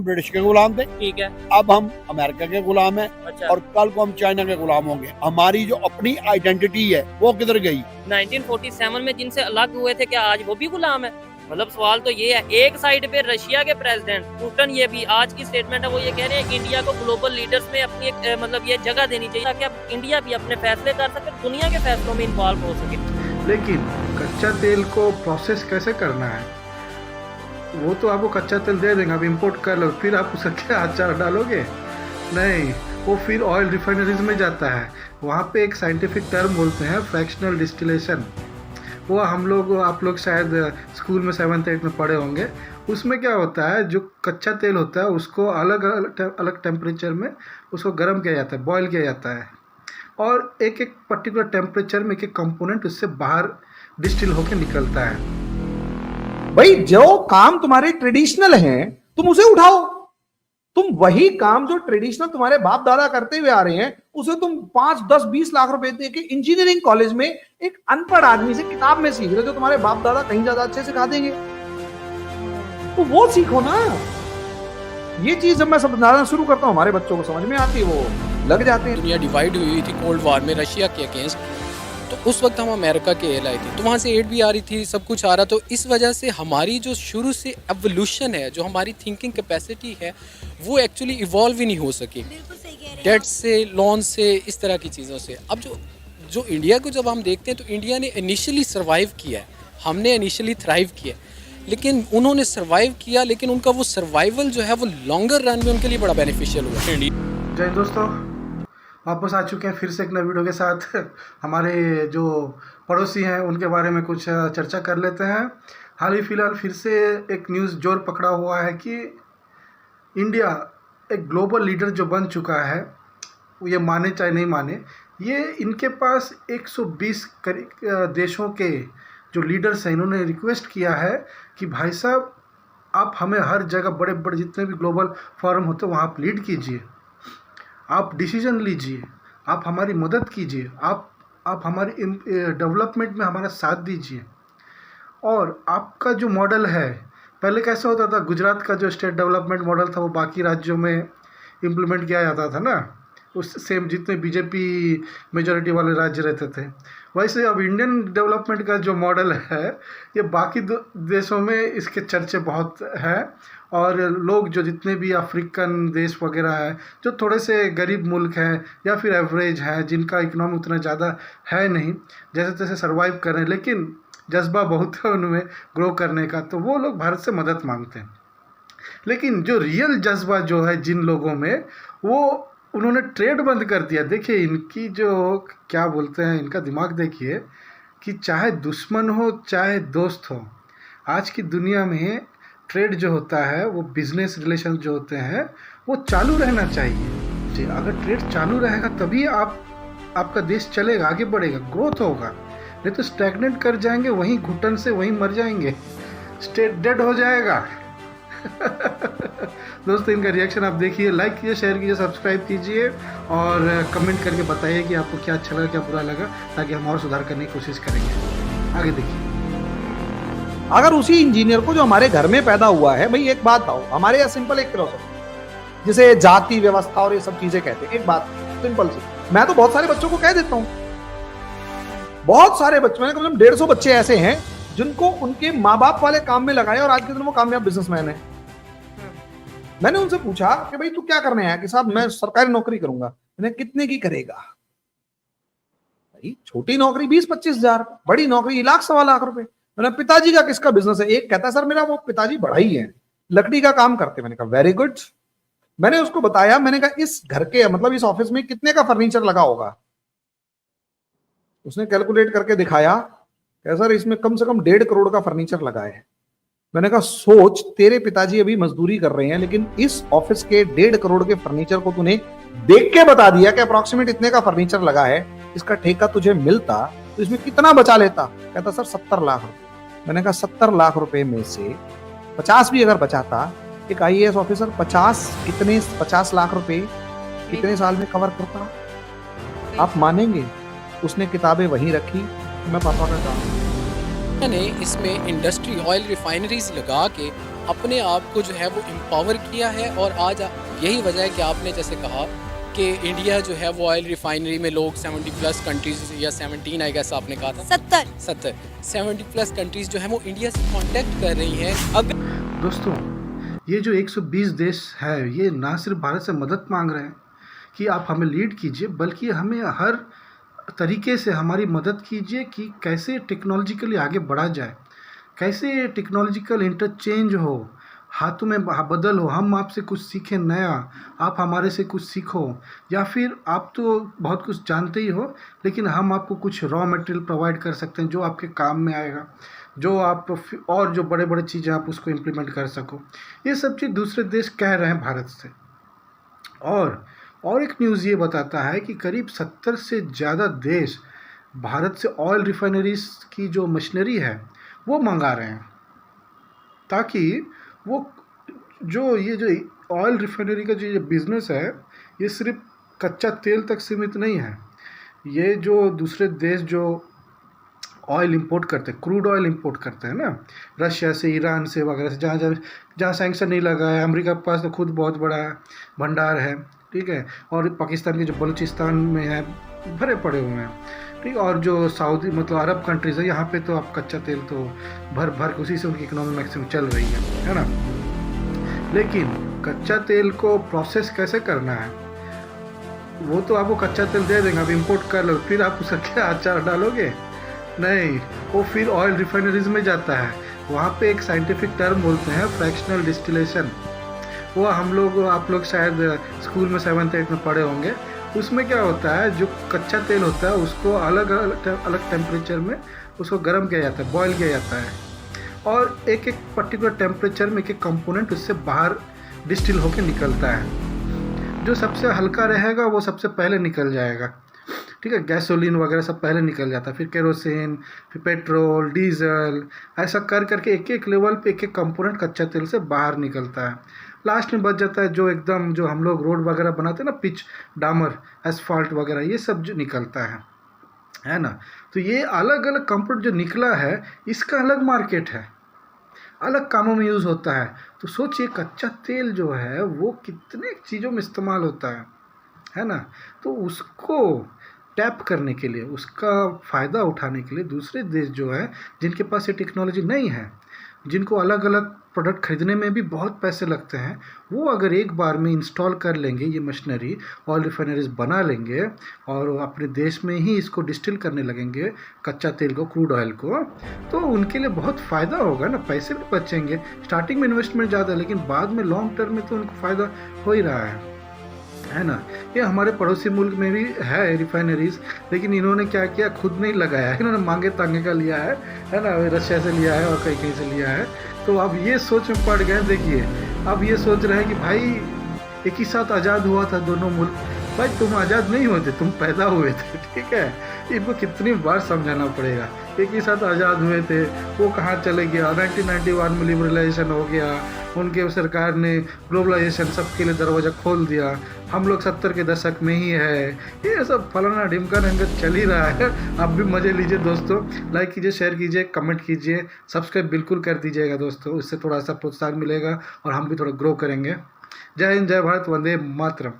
हम ब्रिटिश के गुलाम थे, ठीक है। अब हम अमेरिका के गुलाम हैं। अच्छा। और कल को हम चाइना के गुलाम होंगे। हमारी जो अपनी आइडेंटिटी है वो किधर गई? 1947 में जिनसे अलग हुए थे, क्या आज वो भी गुलाम है? मतलब सवाल तो ये है। एक साइड पे रशिया के प्रेसिडेंट पुतिन, ये भी आज की स्टेटमेंट है, वो ये कह रहे हैं इंडिया को ग्लोबल लीडर्स में अपनी एक मतलब ये जगह देनी चाहिए ताकि अब इंडिया भी अपने फैसले कर सके, दुनिया के फैसलों में इन्वॉल्व हो सके। लेकिन कच्चा तेल को प्रोसेस कैसे करना है? वो तो आपको कच्चा तेल दे देंगे, आप इंपोर्ट कर लो, फिर आप उसका क्या अचार डालोगे? नहीं, वो फिर ऑयल रिफाइनरीज में जाता है। वहाँ पे एक साइंटिफिक टर्म बोलते हैं फ्रैक्शनल डिस्टिलेशन। वो आप लोग शायद स्कूल में 7th 8th में पढ़े होंगे। उसमें क्या होता है, जो कच्चा तेल होता है उसको अलग अलग टेम्परेचर में उसको गर्म किया जाता है, बॉयल किया जाता है, और एक एक पर्टिकुलर टेम्परेचर में एक एक कंपोनेंट उससे बाहर डिस्टिल होकर निकलता है। भाई जो काम तुम्हारे ट्रेडिशनल हैं तुम उसे उठाओ। तुम वही काम जो ट्रेडिशनल तुम्हारे बाप दादा करते हुए आ रहे हैं उसे तुम 5, 10, 20 लाख रुपए दे के इंजीनियरिंग कॉलेज में एक अनपढ़ आदमी से किताब में सीख रहे हो, जो तुम्हारे बाप दादा कहीं ज्यादा अच्छे सिखा देंगे। तो वो सीखो ना। ये चीज जब मैं समझाना शुरू करता हूँ हमारे बच्चों को समझ में आती है, वो लग जाते हैं। दुनिया डिवाइड हुई थी कोल्ड वार में रशिया के अगेंस्ट, तो उस वक्त हम अमेरिका के एल आई थे, तो वहाँ से एड भी आ रही थी, सब कुछ आ रहा। तो इस वजह से हमारी जो शुरू से एवोल्यूशन है, जो हमारी थिंकिंग कैपेसिटी है, वो एक्चुअली इवॉल्व ही नहीं हो सकी डेट से, लोन से, इस तरह की चीज़ों से। अब जो इंडिया को जब हम देखते हैं तो इंडिया ने इनिशियली सर्वाइव किया है, हमने इनिशियली थ्राइव किया, लेकिन उन्होंने सर्वाइव किया, लेकिन उनका वो सर्वाइवल जो है वो लॉन्गर रन में उनके लिए बड़ा बेनिफिशियल हुआ। जय दोस्तों, वापस आ चुके हैं फिर से एक नए वीडियो के साथ। हमारे जो पड़ोसी हैं उनके बारे में कुछ चर्चा कर लेते हैं। हाल ही फिलहाल फिर से एक न्यूज़ जोर पकड़ा हुआ है कि इंडिया एक ग्लोबल लीडर जो बन चुका है, ये माने चाहे नहीं माने, ये इनके पास 120 देशों के जो लीडर्स हैं, इन्होंने रिक्वेस्ट किया है कि भाई साहब आप हमें हर जगह बड़े बड़े जितने भी ग्लोबल फोरम होते हैं वहाँ आप लीड कीजिए, आप डिसीजन लीजिए, आप हमारी मदद कीजिए, आप हमारी डेवलपमेंट में हमारा साथ दीजिए। और आपका जो मॉडल है, पहले कैसे होता था, गुजरात का जो स्टेट डेवलपमेंट मॉडल था वो बाकी राज्यों में इम्प्लीमेंट किया जाता था ना, उस सेम जितने बीजेपी मेजॉरिटी वाले राज्य रहते थे। वैसे अब इंडियन डेवलपमेंट का जो मॉडल है, ये बाकी देशों में इसके चर्चे बहुत हैं, और लोग जो जितने भी अफ्रीकन देश वगैरह हैं, जो थोड़े से गरीब मुल्क हैं या फिर एवरेज हैं, जिनका इकोनॉमी उतना ज़्यादा है नहीं, जैसे तैसे सर्वाइव कर रहे हैं, लेकिन जज्बा बहुत है उनमें ग्रो करने का, तो वो लोग भारत से मदद मांगते हैं। लेकिन जो रियल जज्बा जो है जिन लोगों में, वो उन्होंने ट्रेड बंद कर दिया। देखिए इनकी जो क्या बोलते हैं, इनका दिमाग देखिए कि चाहे दुश्मन हो चाहे दोस्त हो, आज की दुनिया में ट्रेड जो होता है, वो बिजनेस रिलेशन जो होते हैं, वो चालू रहना चाहिए जी। अगर ट्रेड चालू रहेगा तभी आपका देश चलेगा, आगे बढ़ेगा, ग्रोथ होगा। नहीं तो स्टैग्नेंट कर जाएंगे, वहीं घुटन से वहीं मर जाएंगे, स्टेट डेड हो जाएगा। दोस्तों इनका रिएक्शन आप देखिए, लाइक कीजिए, शेयर कीजिए, सब्सक्राइब कीजिए और कमेंट करके बताइए कि आपको क्या अच्छा लगा, क्या बुरा लगा, ताकि हम और सुधार करने की कोशिश करेंगे। आगे देखिए। अगर उसी इंजीनियर को जो हमारे घर में पैदा हुआ है, भाई एक बात बताओ, हमारे यहाँ सिंपल एक फिलोसफी जिसे जाति व्यवस्था और ये सब चीजें कहते हैं, एक बात सिंपल सी, मैं तो बहुत सारे बच्चों को कह देता हूँ, बहुत सारे बच्चे, मैंने कम से कम 150 बच्चे ऐसे हैं जिनको उनके माँ बाप वाले काम में लगाए और आज के दिन वो कामयाब बिजनेसमैन है। मैंने उनसे पूछा कि भाई तू क्या करने आया? कि साहब मैं सरकारी नौकरी करूंगा। मैंने कितने की करेगा? भाई छोटी नौकरी 20-25 हजार, बड़ी नौकरी 1-1.25 लाख रुपए। मैंने पिताजी का किसका बिजनेस है? एक कहता है सर मेरा वो पिताजी बढ़ई है, लकड़ी का काम करते। मैंने कहा वेरी गुड। मैंने उसको बताया, मैंने कहा इस घर के मतलब इस ऑफिस में कितने का फर्नीचर लगा होगा? उसने कैलकुलेट करके दिखाया, सर इसमें कम से कम 1.5 करोड़ का फर्नीचर लगा है। मैंने कहा सोच, तेरे पिताजी अभी मजदूरी कर रहे हैं, लेकिन इस ऑफिस के 1.5 करोड़ के फर्नीचर को तूने देख के बता दिया कि अप्रोक्सीमेट इतने का फर्नीचर लगा है, इसका ठेका तुझे मिलता तो इसमें कितना बचा लेता? कहता सर 70 लाख रुपए। मैंने कहा 70 लाख रुपए में से 50 भी अगर बचाता, एक IAS ऑफिसर 50 लाख रुपए कितने साल में कवर करता? आप मानेंगे? उसने किताबें वहीं रखी, मैं पापा का काम ने इसमें इंडस्ट्री ऑयल रिफाइनरीज लगा के अपने आप को जो है वो एम्पावर किया है। और आज यही वजह है कि आपने जैसे कहा कि इंडिया जो है वो ऑयल रिफाइनरी में लोग 70+ कंट्रीज या 17 आई गेस आपने कहा था 70+ कंट्रीज जो है वो इंडिया से कांटेक्ट कर रही हैं। अब दोस्तों, ये जो 120 देश है ये ना सिर्फ भारत से मदद मांग रहे हैं कि आप हमें लीड कीजिए, बल्कि हमें हर तरीके से हमारी मदद कीजिए कि कैसे टेक्नोलॉजिकली आगे बढ़ा जाए, कैसे टेक्नोलॉजिकल इंटरचेंज हो, हाथों में बदल हो, हम आपसे कुछ सीखें नया, आप हमारे से कुछ सीखो, या फिर आप तो बहुत कुछ जानते ही हो लेकिन हम आपको कुछ रॉ मटेरियल प्रोवाइड कर सकते हैं जो आपके काम में आएगा, जो आप और जो बड़े बड़े चीज़ें आप उसको इम्प्लीमेंट कर सको। ये सब चीज़ दूसरे देश कह रहे हैं भारत से। और एक न्यूज़ ये बताता है कि करीब 70 से ज़्यादा देश भारत से ऑयल रिफाइनरीज की जो मशीनरी है वो मंगा रहे हैं, ताकि वो ये जो ऑयल रिफाइनरी का जो बिज़नेस है ये सिर्फ कच्चा तेल तक सीमित नहीं है। ये जो दूसरे देश जो ऑयल इंपोर्ट करते हैं, क्रूड ऑयल इंपोर्ट करते हैं ना, रशिया से, ईरान से वगैरह से, जहाँ सैंक्शन नहीं लगा है, अमेरिका के पास तो खुद बहुत बड़ा भंडार है, ठीक है, और पाकिस्तान के जो बलूचिस्तान में है भरे पड़े हुए हैं, ठीक। और जो सऊदी मतलब अरब कंट्रीज़ है, यहाँ पे तो आप कच्चा तेल तो भर उसी से उनकी इकोनॉमी मैक्सिमम चल रही है ना। लेकिन कच्चा तेल को प्रोसेस कैसे करना है, वो तो आपको कच्चा तेल दे देंगे, आप इंपोर्ट कर लो, फिर आप उसका क्या अचार डालोगे? नहीं, वो फिर ऑयल रिफाइनरीज में जाता है। वहाँ पे एक साइंटिफिक टर्म बोलते हैं फ्रैक्शनल डिस्टिलेशन, वो आप लोग शायद स्कूल में 7th-8th में पढ़े होंगे। उसमें क्या होता है, जो कच्चा तेल होता है उसको अलग टेम्परेचर में उसको गर्म किया जाता है, बॉयल किया जाता है, और एक पर्टिकुलर टेम्परेचर में एक कंपोनेंट उससे बाहर डिस्टिल होकर निकलता है। जो सबसे हल्का रहेगा वो सबसे पहले निकल जाएगा, ठीक है। गैसोलीन वगैरह सब पहले निकल जाता है, फिर केरोसिन, फिर पेट्रोल, डीजल, ऐसा करके एक लेवल पे एक कंपोनेंट कच्चा तेल से बाहर निकलता है। लास्ट में बच जाता है जो हम लोग रोड वगैरह बनाते हैं ना, पिच, डामर, एसफाल्ट वगैरह, ये सब जो निकलता है ना। तो ये अलग अलग कंपोनेंट जो निकला है इसका अलग मार्केट है, अलग कामों में यूज़ होता है। तो सोचिए कच्चा तेल जो है वो कितने चीज़ों में इस्तेमाल होता है ना। तो उसको टैप करने के लिए, उसका फ़ायदा उठाने के लिए दूसरे देश जो है जिनके पास ये टेक्नोलॉजी नहीं है, जिनको अलग अलग प्रोडक्ट खरीदने में भी बहुत पैसे लगते हैं, वो अगर एक बार में इंस्टॉल कर लेंगे ये मशीनरी, ऑयल रिफाइनरीज बना लेंगे और अपने देश में ही इसको डिस्टिल करने लगेंगे कच्चा तेल को, क्रूड ऑयल को, तो उनके लिए बहुत फ़ायदा होगा ना, पैसे भी बचेंगे। स्टार्टिंग में इन्वेस्टमेंट ज़्यादा है लेकिन बाद में लॉन्ग टर्म में तो उनको फ़ायदा हो ही रहा है ना। ये हमारे पड़ोसी मुल्क में भी है रिफाइनरीज, लेकिन इन्होंने क्या किया, खुद नहीं लगाया है, इन्होंने मांगे तांगे का लिया है ना, रशिया से लिया है और कहीं से लिया है। तो अब ये सोच में पड़ गए, देखिए अब ये सोच रहे हैं कि भाई एक ही साथ आज़ाद हुआ था दोनों मुल्क, भाई तुम आज़ाद नहीं हुए थे, तुम पैदा हुए थे, ठीक है। इनको कितनी बार समझाना पड़ेगा, एक ही साथ आज़ाद हुए थे, वो कहाँ चले गया। 1991 में लिबरलाइजेशन हो गया, उनके सरकार ने ग्लोबलाइजेशन सबके लिए दरवाज़ा खोल दिया, हम लोग 70 के दशक में ही है, ये सब फलाना ढिमका रंगत चल ही रहा है। आप भी मज़े लीजिए दोस्तों, लाइक कीजिए, शेयर कीजिए, कमेंट कीजिए, सब्सक्राइब बिल्कुल कर दीजिएगा दोस्तों, इससे थोड़ा सा प्रोत्साहन मिलेगा और हम भी थोड़ा ग्रो करेंगे। जय हिंद, जय भारत, वंदे मातरम।